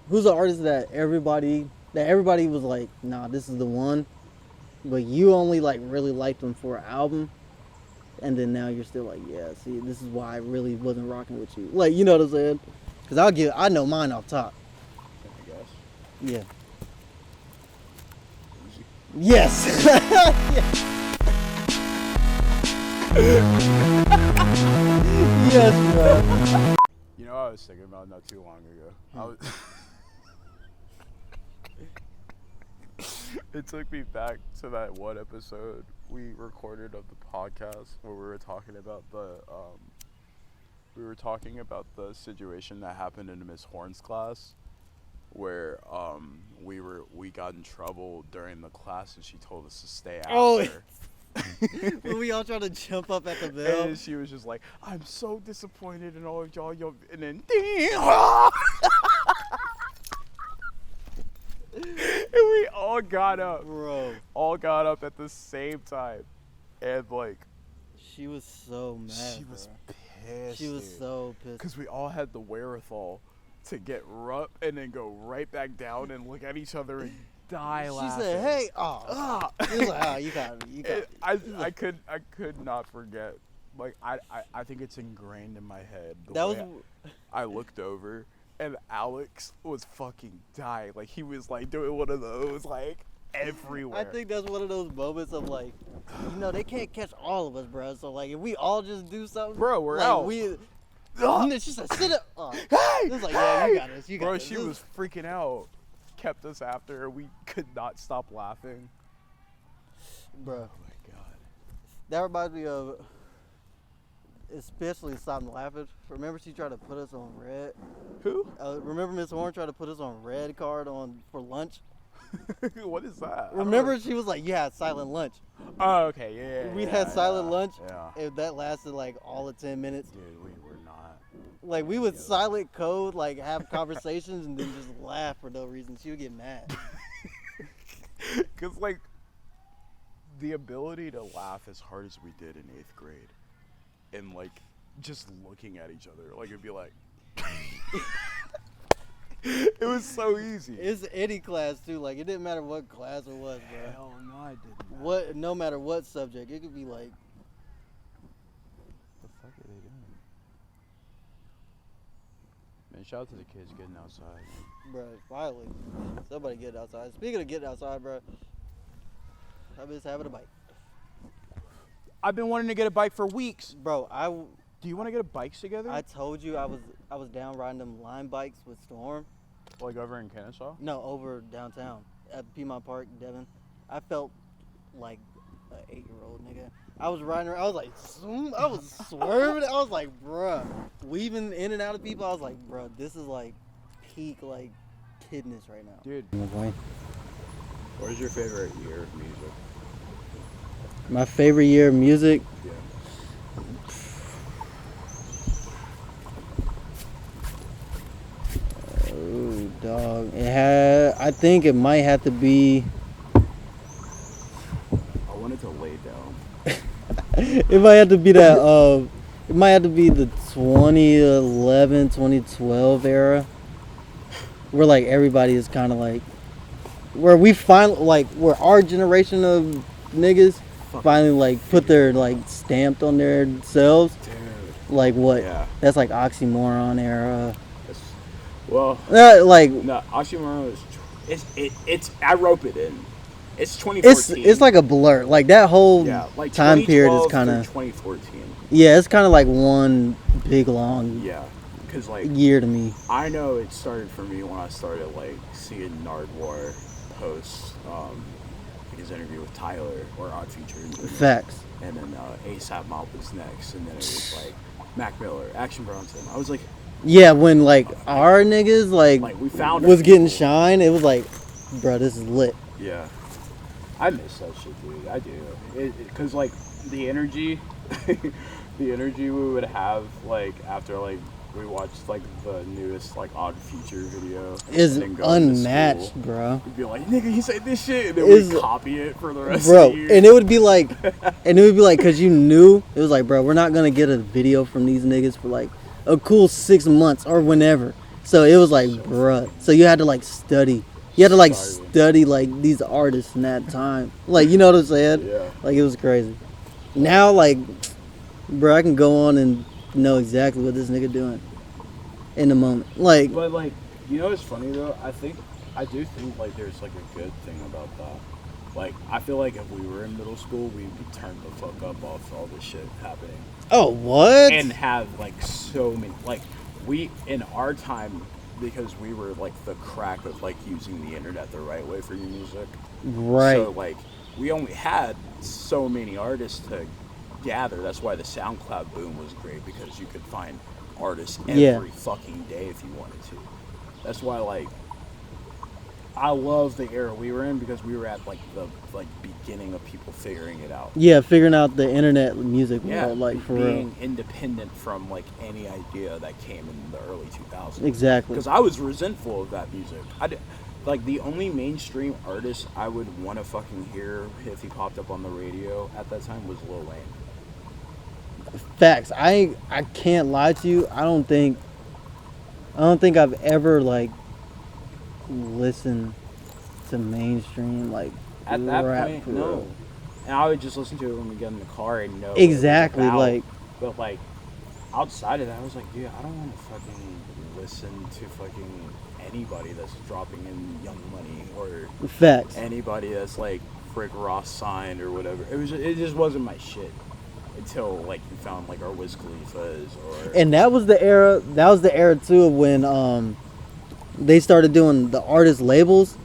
Who's the artist that everybody was like, nah, this is the one, but you only like really liked them for an album, and then now you're still like, yeah, see, this is why I really wasn't rocking with you. Like, you know what I'm saying? Because I know mine off top. Can I guess? Yeah. Easy. Yes. Yes, bro. You know, I was thinking about not too long ago. I was. It took me back to that one episode we recorded of the podcast where we were talking about the situation that happened in Miss Horn's class, where we got in trouble during the class and she told us to stay after. Oh. When we all tried to jump up at the bell. And she was just like, I'm so disappointed in all of y'all. And then, and we all got up. Bro. All got up at the same time. And, like, She was so mad. she was bro. pissed. She was so pissed. Because we all had the wherewithal to get up and then go right back down and look at each other and die laughing. She said, "Hey, oh." He was like, "Oh, you got me. You got me." I could not forget. Like, I think it's ingrained in my head. That was. I looked over and Alex was fucking dying. Like, he was like doing one of those like everywhere. I think that's one of those moments of like, you know, they can't catch all of us, bro. So like, if we all just do something, Bro, we're like, out. She said, "Sit up." Oh. Hey, It's like, hey! yeah, you got this. You got Bro, this. she was freaking out. Kept us after. We could not stop laughing. Bro. Oh my god. That reminds me of, especially Stop Laughing. Remember she tried to put us on red? Who? Remember Miss Horn tried to put us on red card for lunch? What is that? Remember she was like, you had silent lunch. Oh, okay, yeah. We had silent lunch. Yeah. And that lasted like all of 10 minutes. Dude, we were not. Like we would silent code, like have conversations and then just laugh for no reason. She would get mad. Because, like, the ability to laugh as hard as we did in 8th grade and, like, just looking at each other, like, it'd be like... It was so easy. It's any class, too. Like, it didn't matter what class it was, bro. Hell no, I didn't. No matter what subject, it could be like... What the fuck are they doing? Man, shout out to the kids getting outside. Bro, finally. Somebody get outside. Speaking of getting outside, bro, I'm just having a bike. I've been wanting to get a bike for weeks. Bro, Do you want to get a bikes together? I told you I was down riding them line bikes with Storm. Like over in Kennesaw? No, over downtown at Piedmont Park, Devon. I felt like an 8-year-old nigga. I was riding around. I was like, I was swerving. I was like, bruh, weaving in and out of people. I was like, bruh, this is like peak like kidness right now. Dude, what is your favorite year of music? My favorite year of music? Yeah. Oh, dog. I think it might have to be. I wanted to lay down. It might have to be that. It might have to be the 2011, 2012 era, where like everybody is kind of like, where we finally like, where our generation of niggas finally like put their like stamped on their selves. Dude. Like what? Yeah. That's like oxymoron era. Well, Like no, oxymoron is it's I rope it in. It's 2014. it's like a blur. Like that whole like time period is 2012 kind of through 2014. Yeah, it's kind of like one big long Because like year to me. I know it started for me when I started like seeing Nardwar post his interview with Tyler or Odd Features. Facts. And then ASAP Mob was next, and then it was like Mac Miller, Action Bronson. I was like, yeah, when like our niggas like we found was getting shine, it was like, bro, this is lit. Yeah, I miss that shit, dude. I do. Cause like the energy, the energy we would have like after like we watched like the newest like Odd Feature video Is unmatched, bro. We'd be like, nigga, he said this shit, and then we'd copy it for the rest bro, of the year. and it would be like, cause you knew it was like, bro, we're not gonna get a video from these niggas for like a cool 6 months or whenever. So it was like, So bruh. So you had to like study. You had to like starving. study like these artists in that time. Like, you know what I'm saying? Yeah. Like, it was crazy. Now, like, bro, I can go on and know exactly what this nigga doing in the moment. Like, But like, you know what's funny though? I do think like there's like a good thing about that. Like, I feel like if we were in middle school, we'd be turned the fuck up off all this shit happening, oh, what? and have like so many like we in our time, because we were like the crack of like using the internet the right way for your music. Right. So like we only had so many artists to gather. That's why the SoundCloud boom was great, because you could find artists every Yeah. fucking day if you wanted to. That's why like I love the era we were in, because we were at like the beginning of people figuring it out. Yeah, figuring out the internet music Yeah, world, like, for being real. independent from like any idea that came in the early 2000s. Exactly. Because I was resentful of that music. Like the only mainstream artist I would want to fucking hear if he popped up on the radio at that time was Lil Wayne. Facts. I can't lie to you. I don't think I've ever like listened to mainstream like At that rap point, for no. real. And I would just listen to it when we get in the car and know what Exactly, it was about. like, But like outside of that, I was like, dude, I don't want to fucking listen to fucking anybody that's dropping in Young Money or facts. anybody that's like Rick Ross signed or whatever. It just wasn't my shit until like you found like our Wiz Khalifa's or And that was the era. That was the era too of when they started doing the artist labels.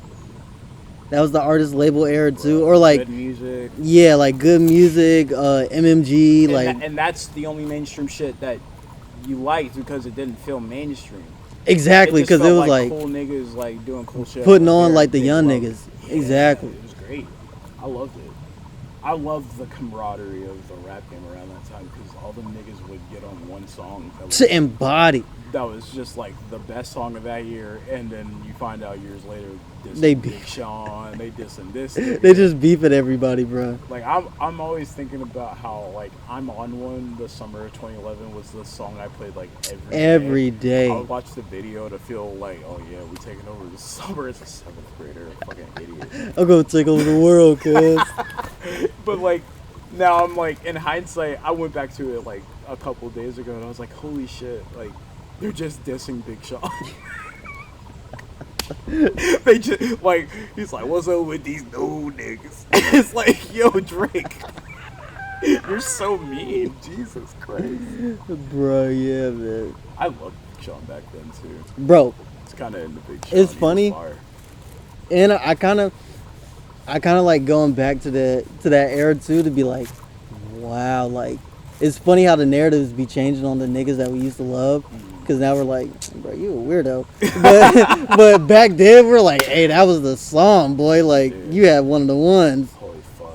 That was the artist label era too, or like good music. yeah, like Good Music, MMG, And, like and that's the only mainstream shit that you liked, because it didn't feel mainstream. exactly, just because it felt was like cool niggas like doing cool shit, putting on there, like the big young love. niggas. Yeah, Exactly. it was great. I loved it. I loved the camaraderie of the rap game around that time, because all the niggas would get on one song To embody. that was just like the best song of that year, and then you find out years later They Big Sean, they dissing this. They just beefing everybody, bro. Like I'm always thinking about how like I'm on One, the summer of 2011 was the song I played like Every I day. would watch the video to feel like, oh yeah, we taking over the summer as a 7th grader, fucking idiot. I'm gonna take over the world, cuz. But like now I'm like, in hindsight, I went back to it like a couple days ago and I was like, holy shit, like they're just dissing Big Sean. They just like, he's like, what's up with these new niggas? It's like, yo, Drake, you're so mean. Jesus Christ. Bro, yeah, man. I loved Big Sean back then too. Bro, It's kind of in the Big Sean. It's He was funny. fire. and I kind of like going back to that era too, to be like, wow, like it's funny how the narratives be changing on the niggas that we used to love, because now we're like, bro, you a weirdo. But back then we're like, hey, that was the song, boy. Like, Dude. you had one of the ones. Holy fuck.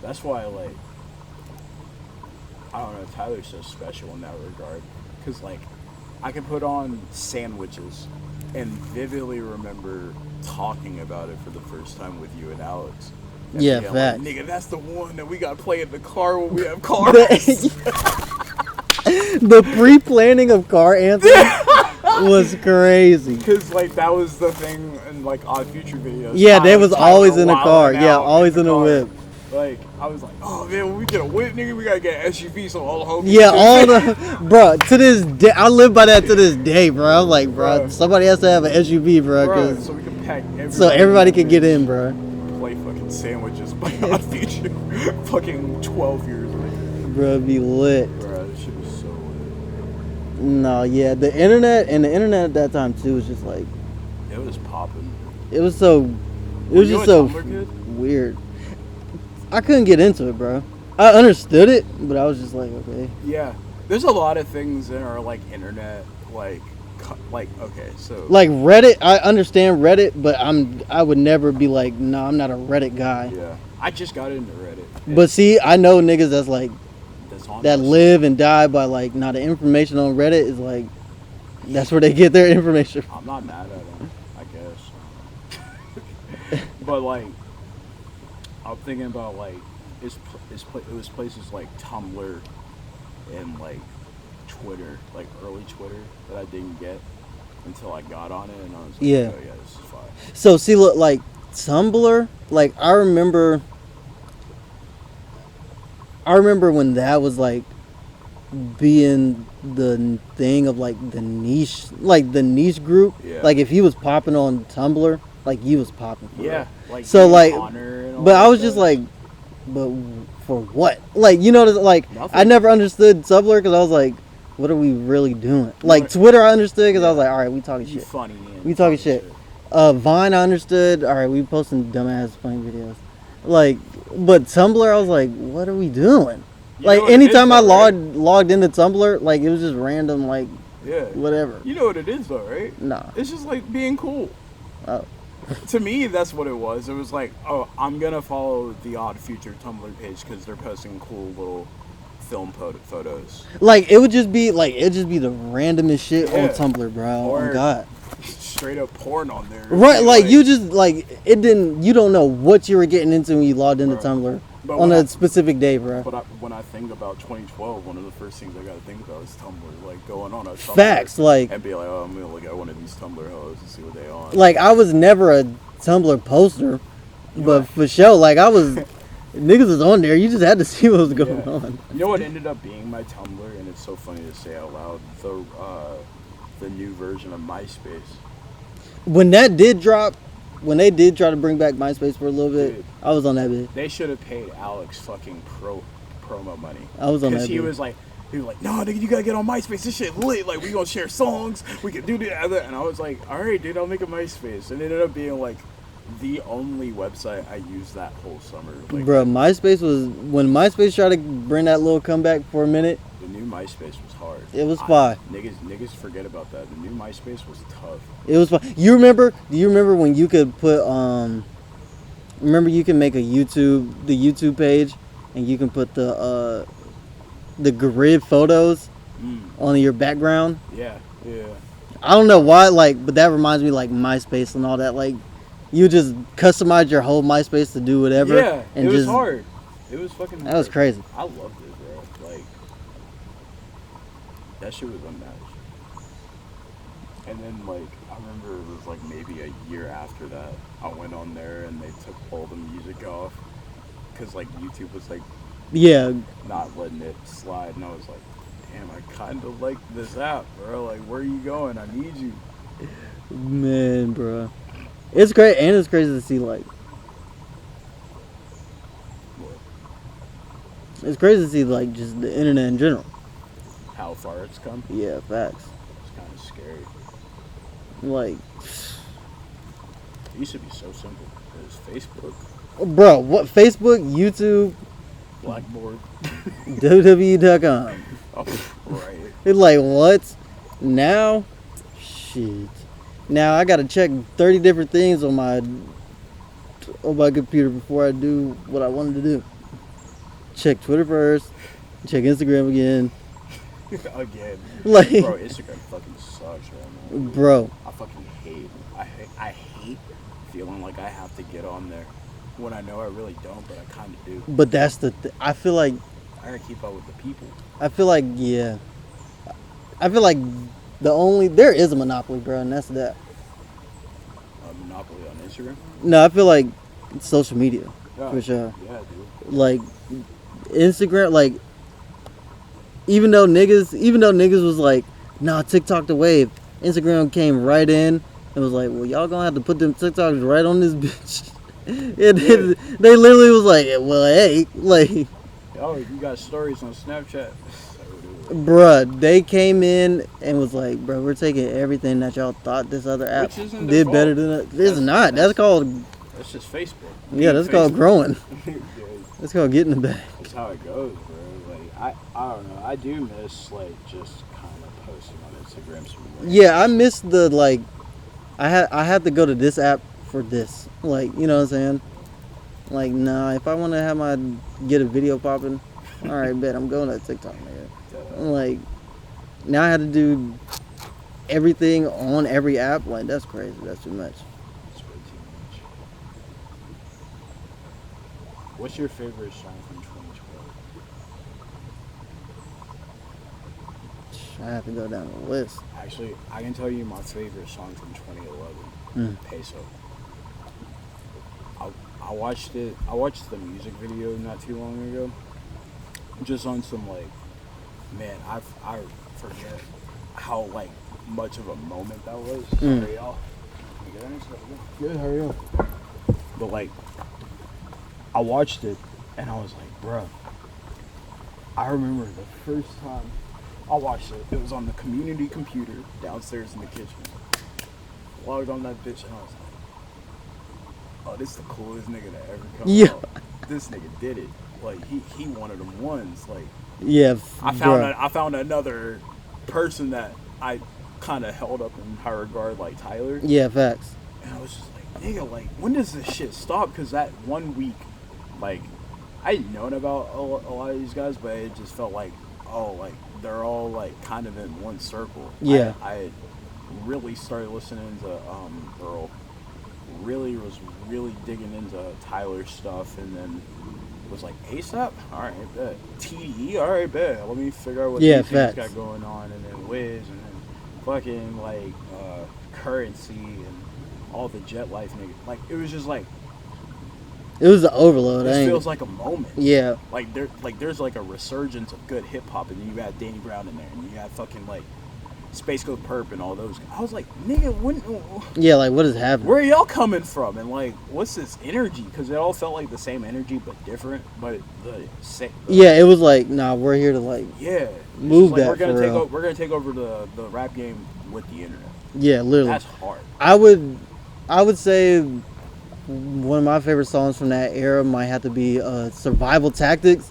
That's why, like, I don't know, Tyler's so special in that regard. Because, like, I can put on Sandwiches and vividly remember talking about it for the first time with you and Alex. And Yeah, being facts. like, nigga, that's the one that we got to play in the car when we have cars. The pre-planning of car anthems was crazy. Because, like, that was the thing in, like, Odd Future videos. Yeah, they was Tyler always in a wilding car. Yeah, out always in a car. whip. Like, I was like, oh, man, when we get a whip, nigga, we got to get an SUV so all the homies Yeah, can all fit. the bro. To this day, I live by that to this day, bro. I'm like, bro, Bro. somebody has to have an SUV, bro, Bro, 'cause- so we can pack everybody. so everybody in could that get bitch. in, bro. Play fucking Sandwiches by Odd Future. Fucking 12 years later. Bro, be lit. Bro, this shit was so lit. No, yeah, the internet at that time too was just like, It was popping. it was so, it was you just a so Tumblr kid? weird. I couldn't get into it, bro. I understood it, but I was just like, okay. Yeah. There's a lot of things in our, like, internet, like, okay, so. Like Reddit, I understand Reddit, but I would never be like, no, I'm not a Reddit guy. Yeah. I just got into Reddit. But see, I know niggas that's like, That's on that us. live and die by like, now the information on Reddit is like, that's where they get their information from. I'm not mad at them, I guess. But, like, I'm thinking about, like, it was places like Tumblr and, like, Twitter, like early Twitter that I didn't get. until I got on it, and I was like, Yeah. oh yeah, this is fire. So see, look, like Tumblr, like I remember when that was like being the thing of like the niche group. Yeah. Like if he was popping on Tumblr, like he was popping. For Yeah, real. like So Ian like, Connor and all but I that was just stuff. like, but for what? Like you know, like Nothing. I never understood Tumblr because I was like, what are we really doing? Like What- Twitter, I understood because I was Yeah. like, all right, we talking You shit. funny, man. We talking shit. Vine, I understood. All right, we posting dumbass funny videos. Like, but Tumblr, I was like, what are we doing? You Like know what it anytime is, I though, right? logged into Tumblr, like it was just random, like Yeah. whatever. You know what it is, though, right? Nah. It's just like being cool. Oh. To me, that's what it was. It was like, oh, I'm gonna follow the Odd Future Tumblr page because they're posting cool little film photos. Like it would just be the randomest shit Yeah. on Tumblr, bro. Or- Oh God. Straight up porn on there. Right, like you just like it didn't. You don't know what you were getting into when you logged into Bro. Tumblr But on when a I- specific day, bro. But when I think about 2012, one of the first things I gotta think about is Tumblr. Like going on a Tumblr Facts, like and be like, oh, I'm gonna look at one of these Tumblr hoes and see what they on. like I was never a Tumblr poster, but Yeah. for sure, like I was. Niggas was on there. You just had to see what was going Yeah. on. You know what ended up being my Tumblr, and it's so funny to say out loud. The new version of MySpace. When that did drop, when they did try to bring back MySpace for a little bit, Dude. I was on that bit. They should have paid Alex fucking promo money. I was on that Because he bit. was like, no, nigga, you gotta get on MySpace. This shit lit. Like, we gonna share songs. We can do that. And I was like, all right, dude, I'll make a MySpace. And it ended up being like the only website I used that whole summer. Like, Bruh, MySpace was when MySpace tried to bring that little comeback for a minute. the new MySpace was hard. It was fire. Niggas forget about that. The new MySpace was tough. It was fun. Do you remember when you could put remember you can make the YouTube page and you can put the grid photos on your background? Yeah. I don't know why, like, but that reminds me like MySpace and all that. Like, you just customize your whole MySpace to do whatever. Yeah, and it was just, hard. It was fucking hard. That was crazy. I loved it, bro. Like, that shit was unmatched. And then, like, I remember it was like maybe a year after that, I went on there and they took all the music off. Because, like, YouTube was, like, Yeah, not letting it slide. And I was like, damn, I kind of like this app, bro. Like, where are you going? I need you. man, bro. It's great, and it's crazy to see like. It's crazy to see like just the internet in general. How far it's come. Yeah, facts. It's kind of scary. Like, It used to be so simple. It was Facebook, bro, what Facebook, YouTube, Blackboard. WWE.com. Oh, right. It's like what? Now, shit. Now I gotta check 30 different things on my computer before I do what I wanted to do. Check Twitter first. Check Instagram again. Again. Like, Bro, Instagram fucking sucks right now. bro. I fucking hate. I hate feeling like I have to get on there when I know I really don't, but I kind of do. But that's the. I feel like. I gotta keep up with the people. Yeah. I feel like there is a monopoly, bro, and that's that. Monopoly on Instagram. No, I feel like it's social media Yeah, for sure. Yeah, dude. Like Instagram, like even though niggas was like, nah, TikTok the wave. Instagram came right in and was like, well, y'all gonna have to put them TikToks right on this bitch. They literally was like, well, hey, like, Oh, you got stories on Snapchat. bruh, they came in and was like, bro, we're taking everything that y'all thought this other app Which isn't their did better fault. than it. It's not. That's called, That's just Facebook. yeah, that's called Facebook. growing. Yeah, That's called getting the bag. that's how it goes, bro. Like I don't know. I do miss like just kind of posting on Instagram some more. Yeah, I miss the like. I had to go to this app for this. Like, you know what I'm saying? Like, nah. If I want to get a video popping, all right, bet I'm going to TikTok, man. Like, now I had to do everything on every app. Like, that's crazy. That's too much. It's way too much. What's your favorite song from 2012? I have to go down the list. Actually, I can tell you my favorite song from 2011, Peso. I watched it. I watched the music video not too long ago. Just on some like, man, I forget how like much of a moment that was. Sorry, y'all. Good, how are you? But like, I watched it and I was like, bruh. I remember the first time I watched it. It was on the community computer downstairs in the kitchen. Logged on that bitch and I was like, oh, this is the coolest nigga that ever come out. This nigga did it. Like he one of them ones. Like I found another person that I kind of held up in high regard, like Tyler. Yeah, facts. And I was just like, nigga, like when does this shit stop? Because that 1 week, like I had known about a lot of these guys, but it just felt like, oh, like they're all like kind of in one circle. Yeah. I really started listening to Earl. Really was digging into Tyler stuff, and then was like ASAP. All right, bet. TDE. All right, bet. Let me figure out what these things got going on, and then Wiz, and then fucking like Currency and all the Jet Life niggas. Like it was just like. It was the overload. It feels like a moment. Yeah. There's like a resurgence of good hip hop, and then you had Danny Brown in there, and you had fucking like Space Ghost Perp and all those guys. I was like, nigga, when? Yeah, like what is happening? Where are y'all coming from? And like, what's this energy? Because it all felt like the same energy but different. But yeah, it was like, nah, we're here to like move like, that. We're gonna take over the rap game with the internet. Yeah, literally. That's hard. I would say one of my favorite songs from that era might have to be Survival Tactics.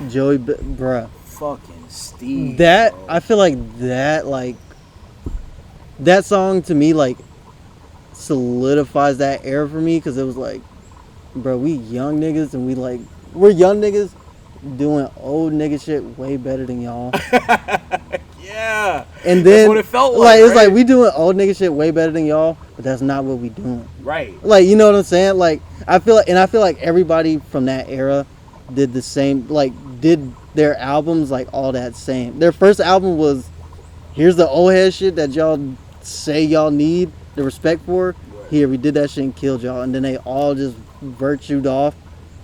Joey, bruh. Fucking Steve. That, bro. I feel like that song to me, like, solidifies that era for me, because it was like, bro, we young niggas, and we're young niggas doing old nigga shit way better than y'all. Yeah. And then, that's what it felt like, it's right? like, we doing old nigga shit way better than y'all, but that's not what we doing. Right. Like, you know what I'm saying? Like, I feel like everybody from that era did the same, like, did their albums, like, all that same. Their first album was, here's the old head shit that y'all say y'all need the respect for. Right. Here, we did that shit and killed y'all. And then they all just virtued off.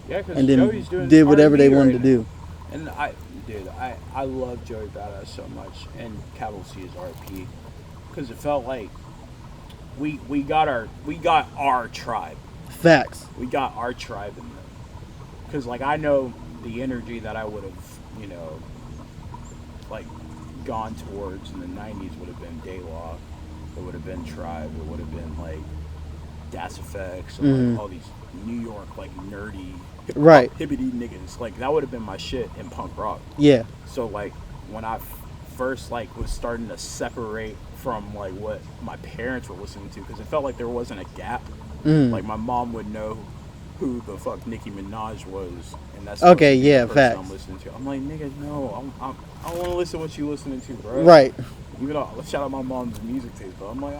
Yeah, because and then Joey's doing did whatever they wanted right to do. And I love Joey Badass so much, and Capital C is RP, because it felt like we got our tribe. Facts. We got our tribe in them. Because like I know the energy that I would have, you know, like gone towards in the '90s would have been Daylaw, it would have been Tribe, it would have been like Das Effects, and like all these New York like nerdy hippity niggas. Like that would have been my shit in punk rock. Yeah. So like when I first like was starting to separate from like what my parents were listening to, because it felt like there wasn't a gap. Like my mom would know who the fuck Nicki Minaj was, and that's the person I'm listening to. I'm like, nigga, no, I don't want to listen to what you listening to, bro. Right. Even though let's shout out my mom's music taste, but I'm like,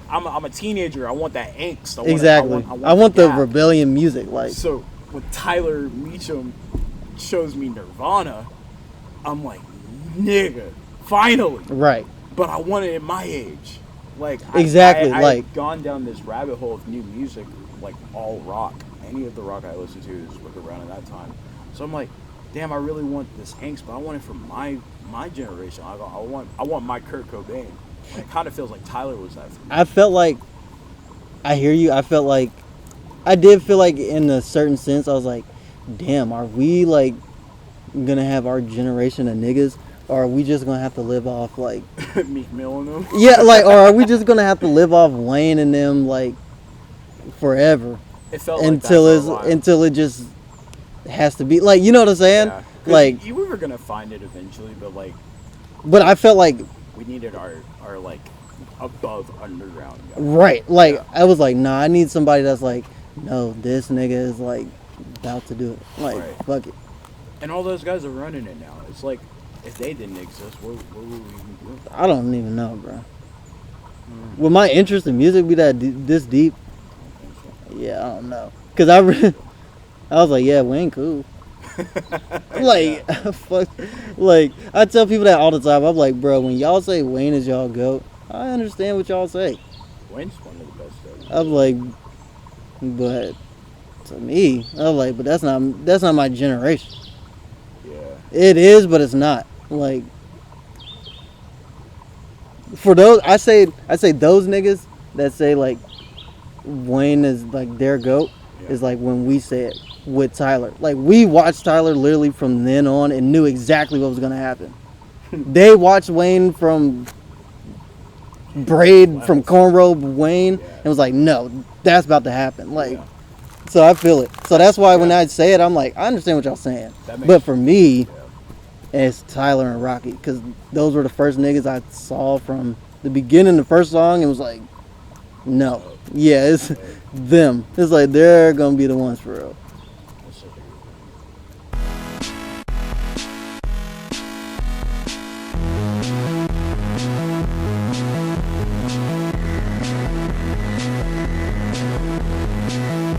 I'm a teenager. I want that angst. I want the rebellion music, like. So when Tyler Meacham shows me Nirvana, I'm like, nigga, finally. Right. But I want it at my age. Like I've gone down this rabbit hole of new music, like all rock. Any of the rock I listen to is around at that time. So I'm like, damn, I really want this angst, but I want it from my generation. I want my Kurt Cobain. And it kind of feels like Tyler was that for me. I felt like, I hear you. I did feel like in a certain sense, I was like, damn, are we like gonna have our generation of niggas? Or are we just gonna have to live off like Meek Mill and them? Yeah, like, or are we just gonna have to live off Wayne and them like forever? It felt until it just has to be like, you know what I'm saying? Yeah. Like we were gonna find it eventually, but like. But I felt like we needed our like above underground guy. Right. Like I was like, nah, I need somebody that's like, no, this nigga is like about to do it. Like fuck it. And all those guys are running it now. It's like, if they didn't exist, what would we even do? I don't even know, bro. Would my interest in music be that this deep? I don't think so. Yeah, I don't know. Cause I was like, yeah, Wayne cool. Like, fuck, like I tell people that all the time. I'm like, bro, when y'all say Wayne is y'all goat, I understand what y'all say. Wayne's one of the best ever. I'm like, but to me, I'm like, but that's not my generation. Yeah. It is, but it's not. Like, for those, I say those niggas that say like Wayne is like their goat Yeah. is like when we say it with Tyler. Like, we watched Tyler literally from then on and knew exactly what was gonna happen. They watched Wayne from braid from cornrow Wayne and was like, no, that's about to happen. Like, Yeah. so I feel it. So that's why when Yeah. I say it, I'm like, I understand what y'all saying. That makes But for me, Yeah. it's Tyler and Rocky, because those were the first niggas I saw from the beginning, the first song. It was like, no, yeah, it's them. It's like they're gonna be the ones for real.